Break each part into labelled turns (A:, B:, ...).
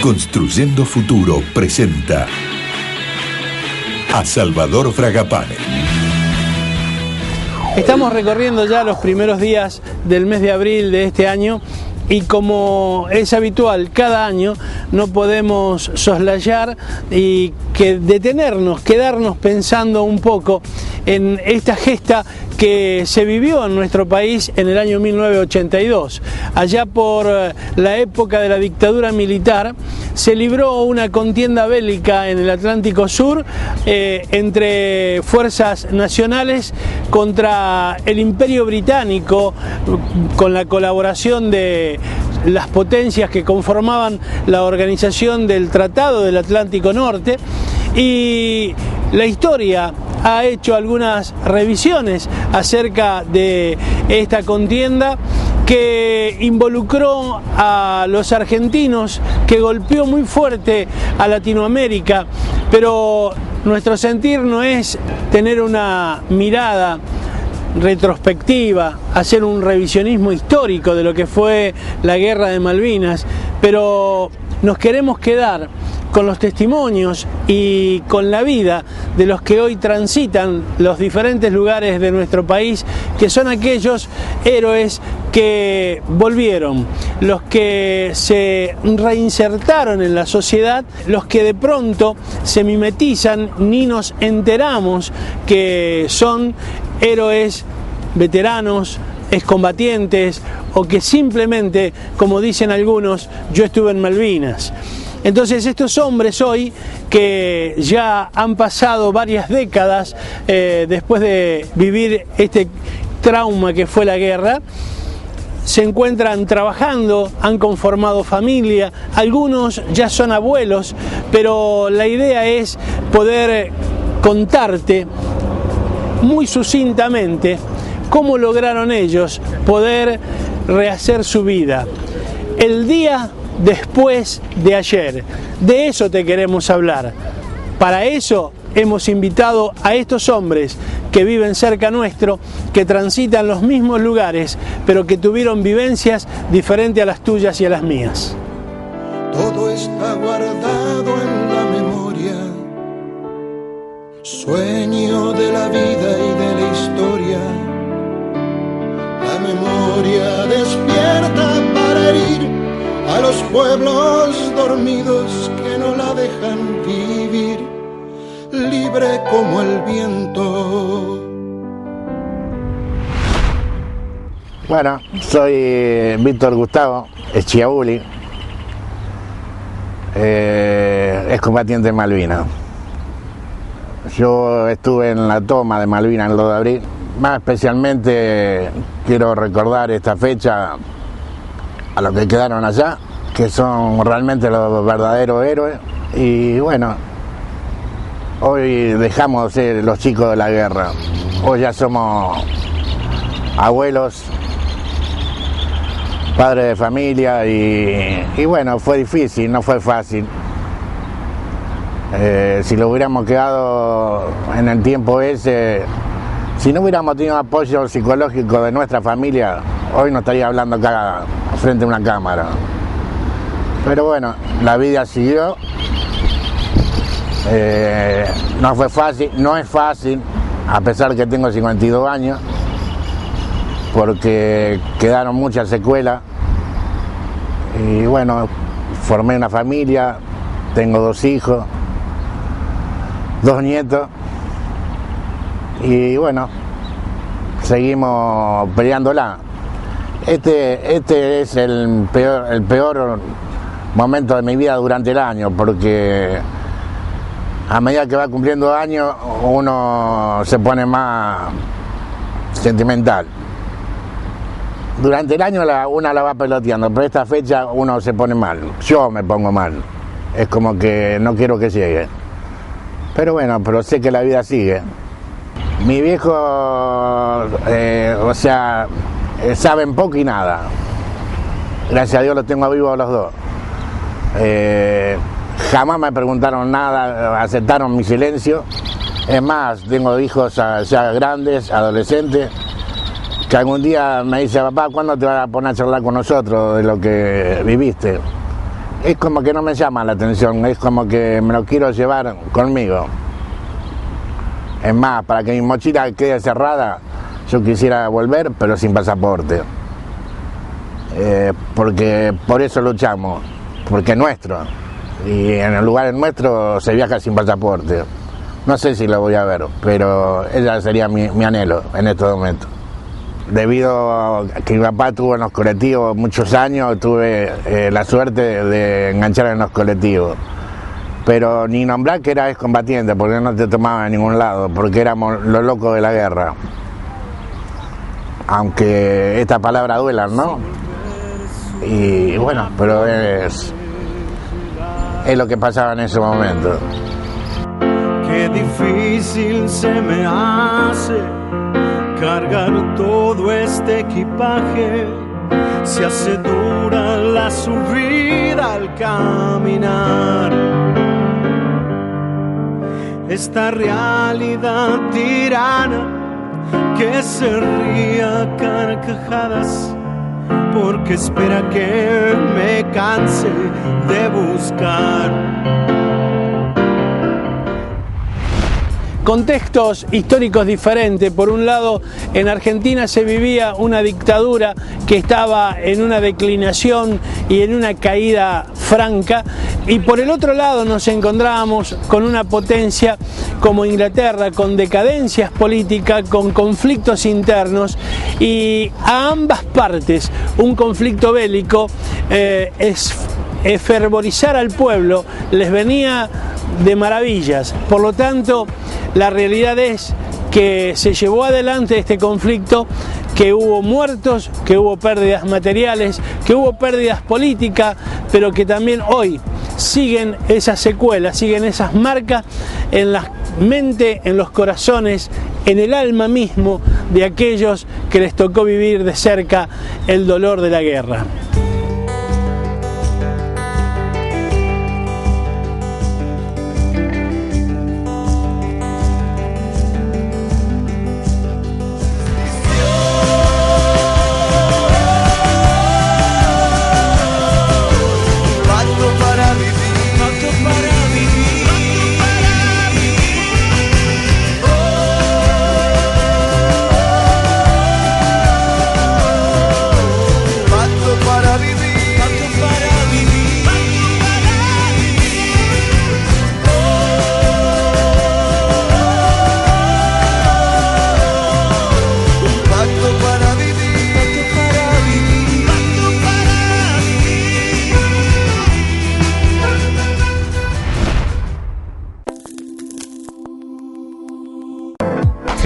A: Construyendo Futuro presenta a Salvador Fragapane.
B: Estamos recorriendo ya los primeros días del mes de abril de este año y como es habitual cada año no podemos soslayar y detenernos, quedarnos pensando un poco en esta gesta que se vivió en nuestro país en el año 1982. Allá por la época de la dictadura militar se libró una contienda bélica en el Atlántico Sur entre fuerzas nacionales contra el Imperio Británico, con la colaboración de las potencias que conformaban la organización del Tratado del Atlántico Norte, y la historia ha hecho algunas revisiones acerca de esta contienda que involucró a los argentinos, que golpeó muy fuerte a Latinoamérica, pero nuestro sentir no es tener una mirada retrospectiva, hacer un revisionismo histórico de lo que fue la Guerra de Malvinas, pero nos queremos quedar con los testimonios y con la vida de los que hoy transitan los diferentes lugares de nuestro país, que son aquellos héroes que volvieron, los que se reinsertaron en la sociedad, los que de pronto se mimetizan, ni nos enteramos que son héroes, veteranos, excombatientes, o que simplemente, como dicen algunos, yo estuve en Malvinas. Entonces estos hombres hoy, que ya han pasado varias décadas después de vivir este trauma que fue la guerra, se encuentran trabajando, han conformado familia, algunos ya son abuelos, pero la idea es poder contarte muy sucintamente cómo lograron ellos poder rehacer su vida. El día después de ayer, de eso te queremos hablar. Para eso hemos invitado a estos hombres que viven cerca nuestro, que transitan los mismos lugares, pero que tuvieron vivencias diferentes a las tuyas y a las mías.
C: Todo está guardado en la memoria, sueño de la vida y de la historia. La memoria despierta para herir a los pueblos dormidos que no la dejan vivir, libre como el viento.
D: Bueno, soy Víctor Gustavo Schiavulli, excombatiente de Malvinas. Yo estuve en la toma de Malvinas el 2 de abril. Más especialmente quiero recordar esta fecha a los que quedaron allá, que son realmente los verdaderos héroes. Y bueno, hoy dejamos de ser los chicos de la guerra, hoy ya somos abuelos, padres de familia y bueno, fue difícil, no fue fácil. Si lo hubiéramos quedado en el tiempo ese, si no hubiéramos tenido apoyo psicológico de nuestra familia, hoy no estaría hablando acá frente a una cámara. Pero bueno, la vida siguió. No fue fácil, no es fácil, a pesar que tengo 52 años, porque quedaron muchas secuelas. Y bueno, formé una familia, tengo 2 hijos, 2 nietos. Y bueno, seguimos peleándola. Este es el peor momento de mi vida durante el año, porque a medida que va cumpliendo años uno se pone más sentimental. Durante el año una la va peloteando, pero esta fecha uno se pone mal. Yo me pongo mal. Es como que no quiero que llegue. Pero bueno, pero sé que la vida sigue. Mi viejo, saben poco y nada. Gracias a Dios los tengo vivos los dos. Jamás me preguntaron nada, aceptaron mi silencio. Es más, tengo hijos ya grandes, adolescentes, que algún día me dice: papá, ¿cuándo te vas a poner a charlar con nosotros de lo que viviste? es como que no me llama la atención, es como que me lo quiero llevar conmigo. Es más, para que mi mochila quede cerrada, yo quisiera volver, pero sin pasaporte. Porque por eso luchamos, porque es nuestro. Y en el lugar nuestro se viaja sin pasaporte. No sé si lo voy a ver, pero ese sería mi anhelo en estos momentos. Debido a que mi papá tuvo en los colectivos muchos años, tuve la suerte de enganchar en los colectivos. Pero ni nombrar que era excombatiente, porque no te tomaba en ningún lado, porque éramos los locos de la guerra. Aunque esta palabra duela, ¿no? Y bueno, pero es lo que pasaba en ese momento.
E: Qué difícil se me hace cargar todo este equipaje, se hace dura la subida al caminar. Esta realidad tirana que se ríe a carcajadas porque espera que me canse de buscar.
B: Contextos históricos diferentes. Por un lado, en Argentina se vivía una dictadura que estaba en una declinación y en una caída franca, y por el otro lado nos encontrábamos con una potencia como Inglaterra, con decadencias políticas, con conflictos internos, y a ambas partes un conflicto bélico fervorizar al pueblo les venía de maravillas. Por lo tanto, la realidad es que se llevó adelante este conflicto, que hubo muertos, que hubo pérdidas materiales, que hubo pérdidas políticas, pero que también hoy siguen esas secuelas, siguen esas marcas en la mente, en los corazones, en el alma mismo de aquellos que les tocó vivir de cerca el dolor de la guerra.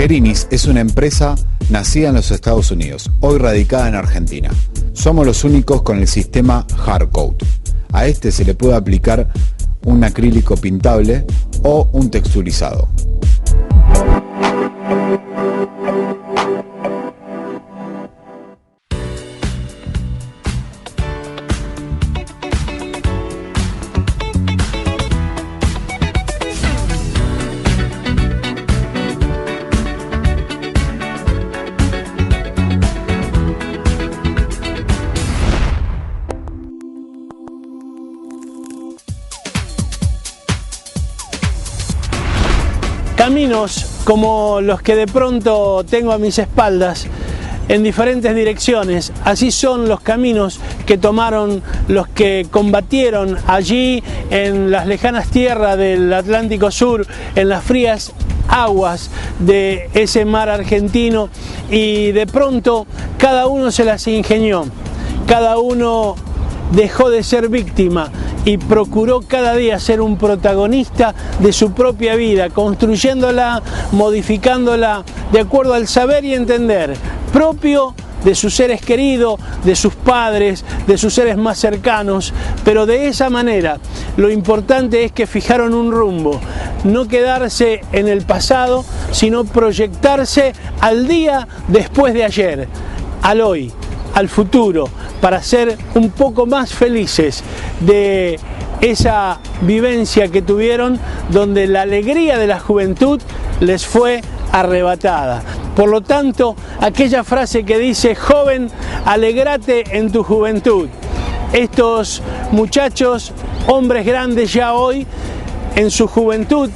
F: Gerinis es una empresa nacida en los Estados Unidos, hoy radicada en Argentina. Somos los únicos con el sistema Hardcoat. A este se le puede aplicar un acrílico pintable o un texturizado.
B: Caminos como los que de pronto tengo a mis espaldas en diferentes direcciones, así son los caminos que tomaron los que combatieron allí en las lejanas tierras del Atlántico Sur, en las frías aguas de ese mar argentino, y de pronto cada uno se las ingenió, cada uno dejó de ser víctima y procuró cada día ser un protagonista de su propia vida, construyéndola, modificándola de acuerdo al saber y entender propio de sus seres queridos, de sus padres, de sus seres más cercanos, pero de esa manera lo importante es que fijaron un rumbo, no quedarse en el pasado, sino proyectarse al día después de ayer, al hoy, al futuro, para ser un poco más felices de esa vivencia que tuvieron, donde la alegría de la juventud les fue arrebatada. Por lo tanto, aquella frase que dice: joven, alegrate en tu juventud, Estos muchachos, hombres grandes ya hoy, en su juventud,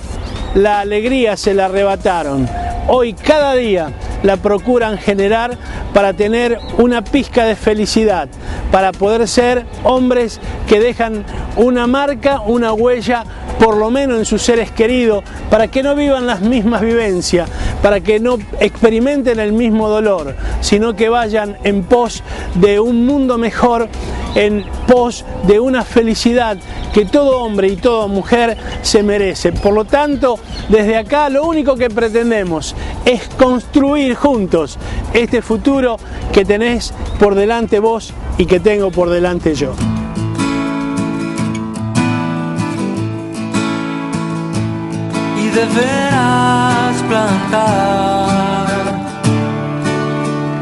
B: la alegría se la arrebataron. Hoy cada día la procuran generar para tener una pizca de felicidad, para poder ser hombres que dejan una marca, una huella, por lo menos en sus seres queridos, para que no vivan las mismas vivencias, para que no experimenten el mismo dolor, sino que vayan en pos de un mundo mejor, en pos de una felicidad que todo hombre y toda mujer se merece. Por lo tanto, desde acá lo único que pretendemos es construir juntos este futuro que tenés por delante vos y que tengo por delante yo.
G: Y deberás plantar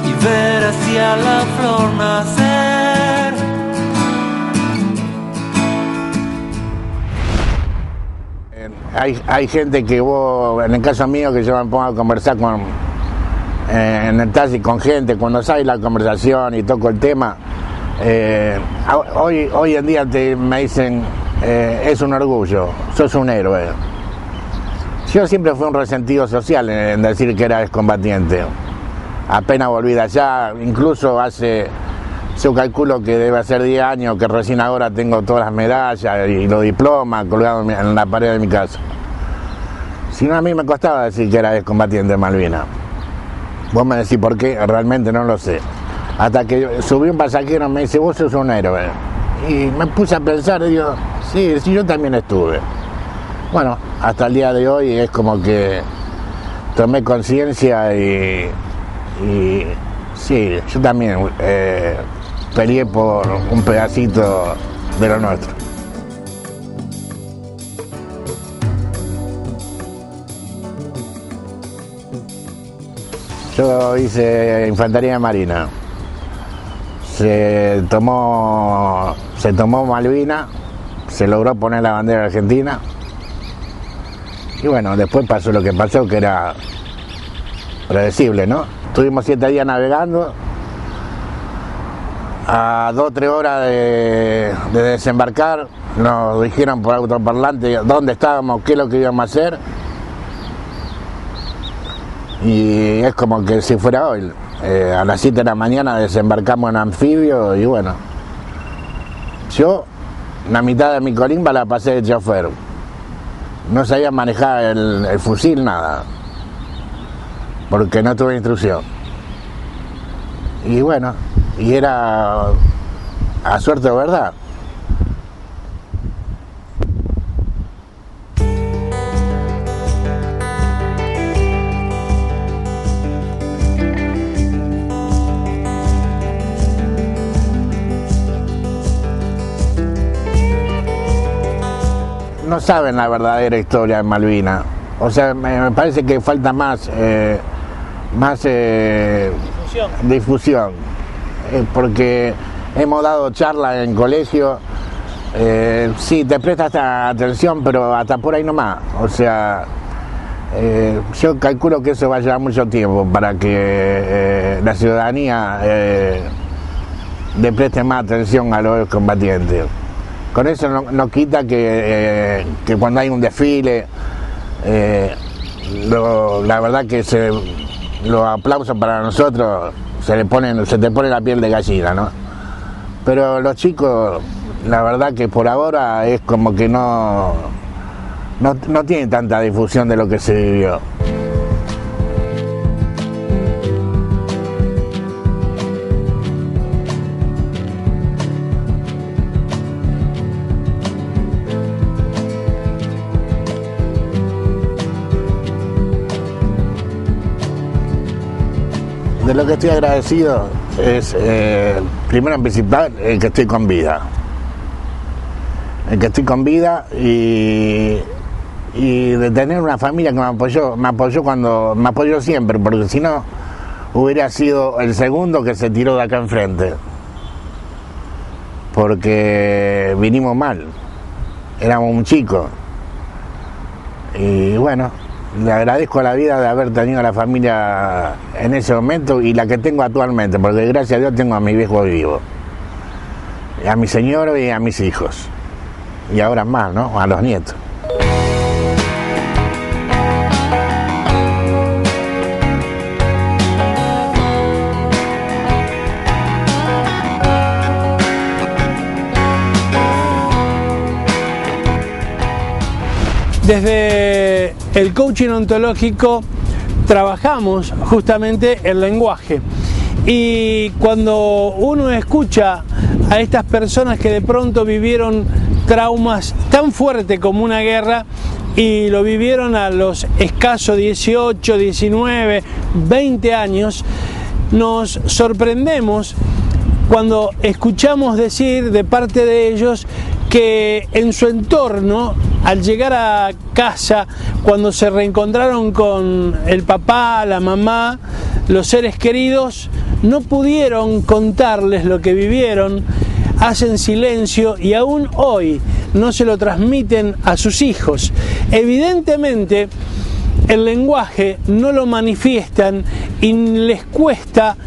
G: y ver hacia la flor nacer.
D: Hay gente que vos, en el caso mío, que yo me pongo a conversar en el taxi con gente, cuando sale la conversación y toco el tema, hoy en día me dicen, es un orgullo, sos un héroe. Yo siempre fui un resentido social en decir que era excombatiente. Apenas volví de allá, incluso yo calculo que debe hacer 10 años que recién ahora tengo todas las medallas y los diplomas colgados en la pared de mi casa. Si no, a mí me costaba decir que era excombatiente de Malvinas. Vos me decís por qué, realmente no lo sé. Hasta que subí un pasajero y me dice, vos sos un héroe. Y me puse a pensar y digo, sí, yo también estuve. Bueno, hasta el día de hoy es como que tomé conciencia y sí, yo también peleé por un pedacito de lo nuestro. Yo hice infantería marina. Se tomó Malvinas, se logró poner la bandera argentina. Y bueno, después pasó lo que pasó, que era predecible, ¿no? Estuvimos 7 días navegando, a 2 o 3 horas de desembarcar, nos dijeron por autoparlante dónde estábamos, qué es lo que íbamos a hacer. Y es como que si fuera hoy, a las 7 de la mañana desembarcamos en anfibio y bueno, yo la mitad de mi colimba la pasé de chofer. No sabía manejar el fusil, nada, porque no tuve instrucción. Y bueno, y era a suerte o verdad. No saben la verdadera historia de Malvinas. O sea, me parece que falta más difusión. Porque hemos dado charlas en colegio, sí, te prestas atención, pero hasta por ahí nomás. O sea, yo calculo que eso va a llevar mucho tiempo para que la ciudadanía le preste más atención a los combatientes. Con eso no quita que cuando hay un desfile, la verdad que los aplausos para nosotros se te pone la piel de gallina, ¿no? Pero los chicos, la verdad que por ahora es como que no tienen tanta difusión de lo que se vivió. De lo que estoy agradecido es, primero en principal, el que estoy con vida. El que estoy con vida y de tener una familia que me apoyó siempre, porque si no hubiera sido el segundo que se tiró de acá enfrente. Porque vinimos mal, éramos un chico. Y bueno, le agradezco a la vida de haber tenido a la familia en ese momento y la que tengo actualmente, porque gracias a Dios tengo a mi viejo vivo. a mi señora y a mis hijos. Y ahora más, ¿no? A los nietos.
B: Desde el coaching ontológico trabajamos justamente el lenguaje, y cuando uno escucha a estas personas que de pronto vivieron traumas tan fuertes como una guerra, y lo vivieron a los escasos 18, 19, 20 años, nos sorprendemos cuando escuchamos decir de parte de ellos que en su entorno, al llegar a casa, cuando se reencontraron con el papá, la mamá, los seres queridos, no pudieron contarles lo que vivieron, hacen silencio y aún hoy no se lo transmiten a sus hijos. Evidentemente, el lenguaje no lo manifiestan y les cuesta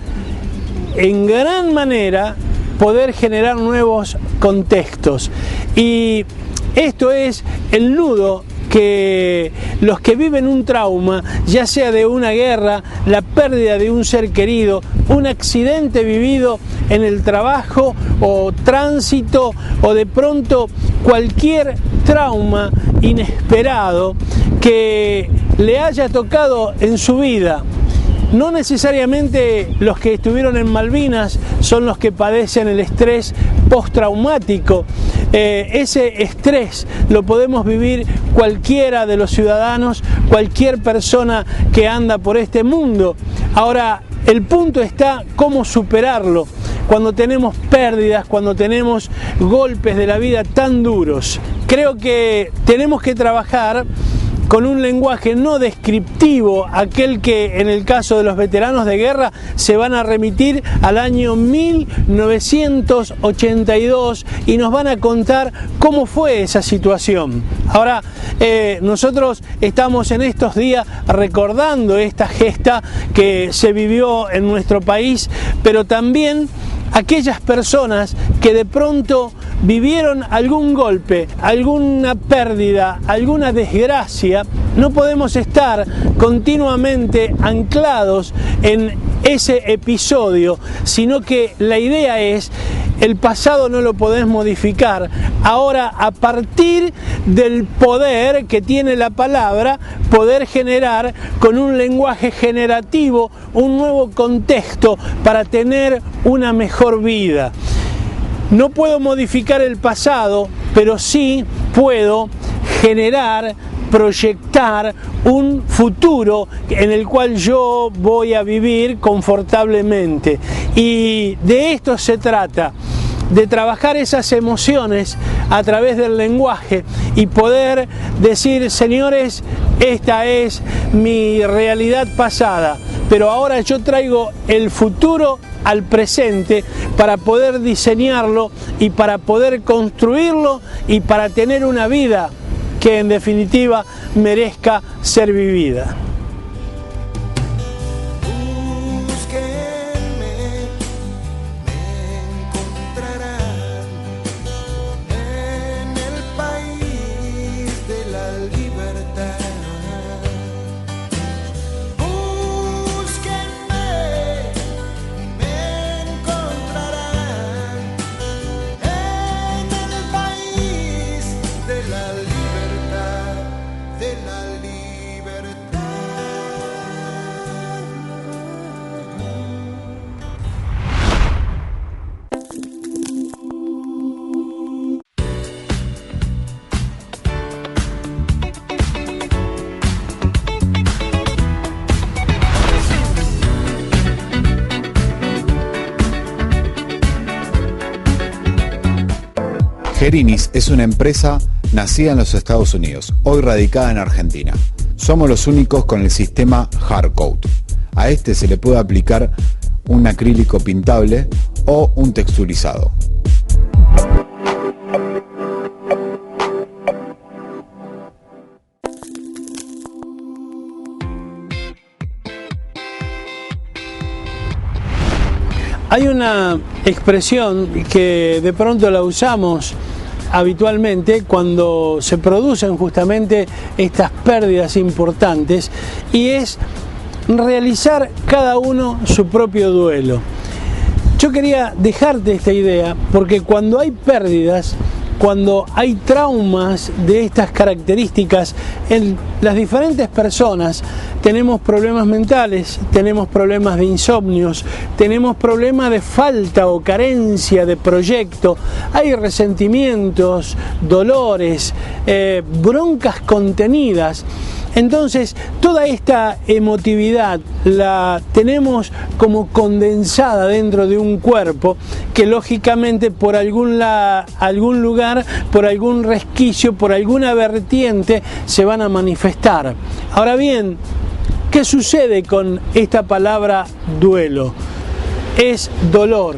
B: en gran manera poder generar nuevos contextos. Y esto es el nudo que los que viven un trauma, ya sea de una guerra, la pérdida de un ser querido, un accidente vivido en el trabajo o tránsito, o de pronto cualquier trauma inesperado que le haya tocado en su vida. No necesariamente los que estuvieron en Malvinas son los que padecen el estrés postraumático. Ese estrés lo podemos vivir cualquiera de los ciudadanos, cualquier persona que anda por este mundo. Ahora, el punto está cómo superarlo cuando tenemos pérdidas, cuando tenemos golpes de la vida tan duros. Creo que tenemos que trabajar con un lenguaje no descriptivo, aquel que en el caso de los veteranos de guerra se van a remitir al año 1982 y nos van a contar cómo fue esa situación. Ahora, nosotros estamos en estos días recordando esta gesta que se vivió en nuestro país, pero también aquellas personas que de pronto vivieron algún golpe, alguna pérdida, alguna desgracia. No podemos estar continuamente anclados en ese episodio, sino que la idea es, el pasado no lo podés modificar. Ahora, a partir del poder que tiene la palabra, poder generar con un lenguaje generativo un nuevo contexto para tener una mejor vida. No puedo modificar el pasado, pero sí puedo generar, proyectar un futuro en el cual yo voy a vivir confortablemente. Y de esto se trata, de trabajar esas emociones a través del lenguaje y poder decir: señores, esta es mi realidad pasada, pero ahora yo traigo el futuro al presente para poder diseñarlo y para poder construirlo y para tener una vida que en definitiva merezca ser vivida.
F: Gerinis es una empresa nacida en los Estados Unidos, hoy radicada en Argentina. Somos los únicos con el sistema Hardcoat. A este se le puede aplicar un acrílico pintable o un texturizado.
B: Hay una expresión que de pronto la usamos habitualmente cuando se producen justamente estas pérdidas importantes, y es realizar cada uno su propio duelo. Yo quería dejarte esta idea porque cuando hay pérdidas, cuando hay traumas de estas características en las diferentes personas, tenemos problemas mentales, tenemos problemas de insomnios, tenemos problemas de falta o carencia de proyecto, hay resentimientos, dolores, broncas contenidas. Entonces, toda esta emotividad la tenemos como condensada dentro de un cuerpo que lógicamente por algún lugar, por algún resquicio, por alguna vertiente se van a manifestar. Ahora bien, ¿qué sucede con esta palabra duelo? Es dolor.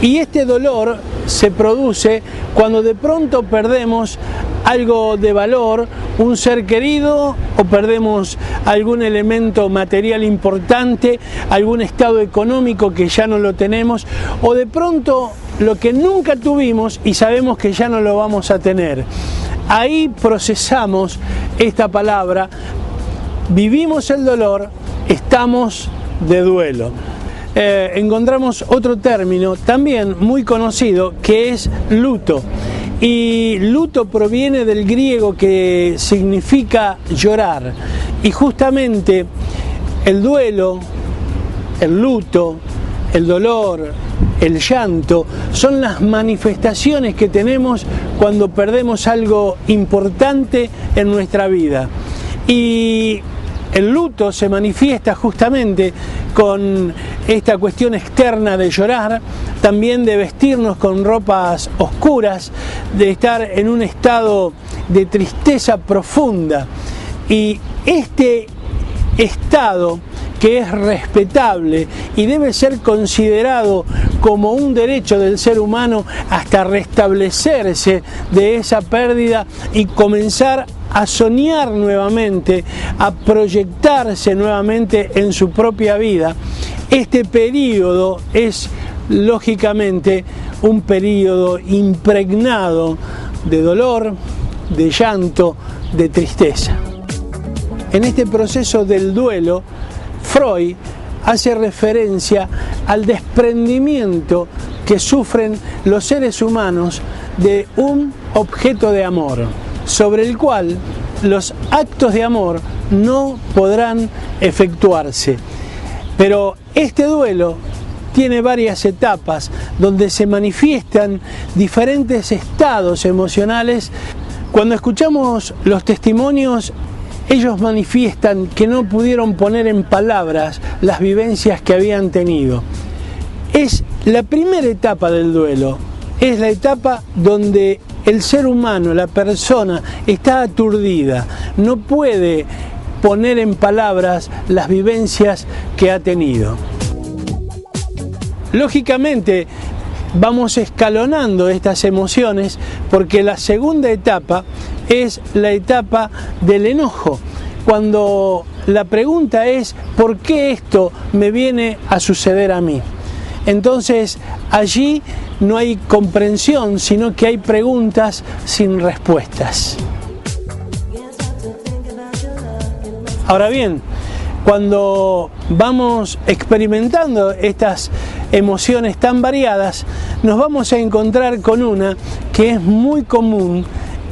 B: Y este dolor se produce cuando de pronto perdemos algo de valor, un ser querido, o perdemos algún elemento material importante, algún estado económico que ya no lo tenemos, o de pronto lo que nunca tuvimos y sabemos que ya no lo vamos a tener. Ahí procesamos esta palabra, vivimos el dolor, estamos de duelo. Encontramos otro término también muy conocido que es luto. Y luto proviene del griego que significa llorar. Y justamente el duelo, el luto, el dolor, el llanto son las manifestaciones que tenemos cuando perdemos algo importante en nuestra vida. Y el luto se manifiesta justamente con esta cuestión externa de llorar, también de vestirnos con ropas oscuras, de estar en un estado de tristeza profunda. Y este estado, que es respetable y debe ser considerado como un derecho del ser humano hasta restablecerse de esa pérdida y comenzar a soñar nuevamente, a proyectarse nuevamente en su propia vida, este periodo es lógicamente un periodo impregnado de dolor, de llanto, de tristeza. En este proceso del duelo, Freud hace referencia al desprendimiento que sufren los seres humanos de un objeto de amor, sobre el cual los actos de amor no podrán efectuarse. Pero este duelo tiene varias etapas donde se manifiestan diferentes estados emocionales. Cuando escuchamos los testimonios, ellos manifiestan que no pudieron poner en palabras las vivencias que habían tenido. Es la primera etapa del duelo, es la etapa donde el ser humano, la persona, está aturdida, no puede poner en palabras las vivencias que ha tenido. Lógicamente, vamos escalonando estas emociones porque la segunda etapa es la etapa del enojo, cuando la pregunta es ¿por qué esto me viene a suceder a mí? Entonces allí no hay comprensión, sino que hay preguntas sin respuestas. Ahora bien, cuando vamos experimentando estas emociones tan variadas, nos vamos a encontrar con una que es muy común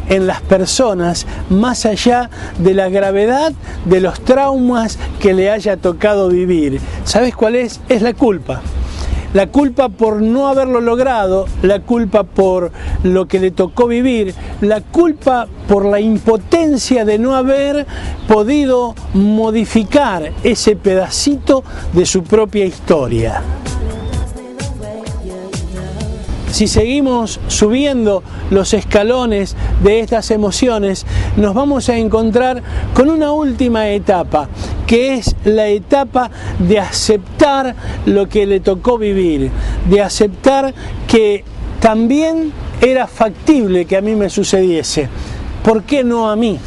B: en las personas, más allá de la gravedad de los traumas que le haya tocado vivir. ¿Sabes cuál es? Es la culpa. La culpa por no haberlo logrado, la culpa por lo que le tocó vivir, la culpa por la impotencia de no haber podido modificar ese pedacito de su propia historia. Si seguimos subiendo los escalones de estas emociones, nos vamos a encontrar con una última etapa, que es la etapa de aceptar lo que le tocó vivir, de aceptar que también era factible que a mí me sucediese. ¿Por qué no a mí?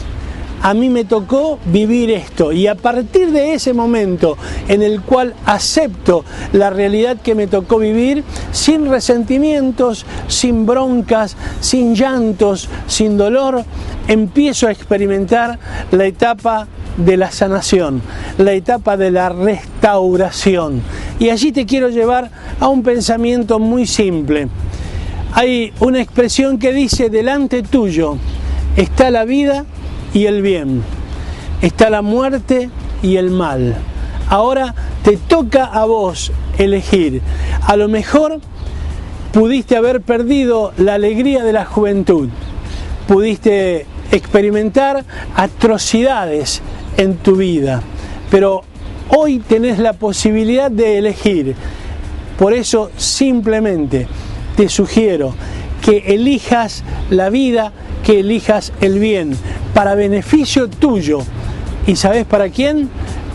B: a mí me tocó vivir esto, y a partir de ese momento en el cual acepto la realidad que me tocó vivir, sin resentimientos, sin broncas, sin llantos, sin dolor, empiezo a experimentar la etapa de la sanación, la etapa de la restauración. Y allí te quiero llevar a un pensamiento muy simple. Hay una expresión que dice: delante tuyo está la vida y el bien, está la muerte y el mal. Ahora te toca a vos elegir. A lo mejor pudiste haber perdido la alegría de la juventud, pudiste experimentar atrocidades en tu vida, pero hoy tenés la posibilidad de elegir. Por eso simplemente te sugiero que elijas la vida, que elijas el bien, para beneficio tuyo. ¿Y sabés para quién?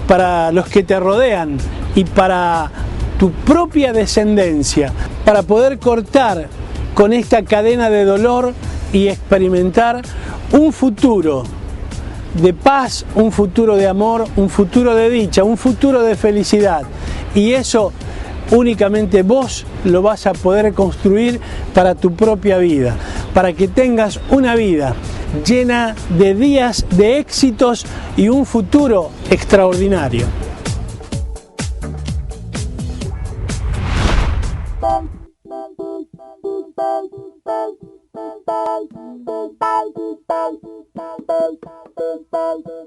B: Para los que te rodean y para tu propia descendencia, para poder cortar con esta cadena de dolor y experimentar un futuro de paz, un futuro de amor, un futuro de dicha, un futuro de felicidad. Y eso únicamente vos lo vas a poder construir para tu propia vida, para que tengas una vida llena de días de éxitos y un futuro extraordinario.
H: Bye.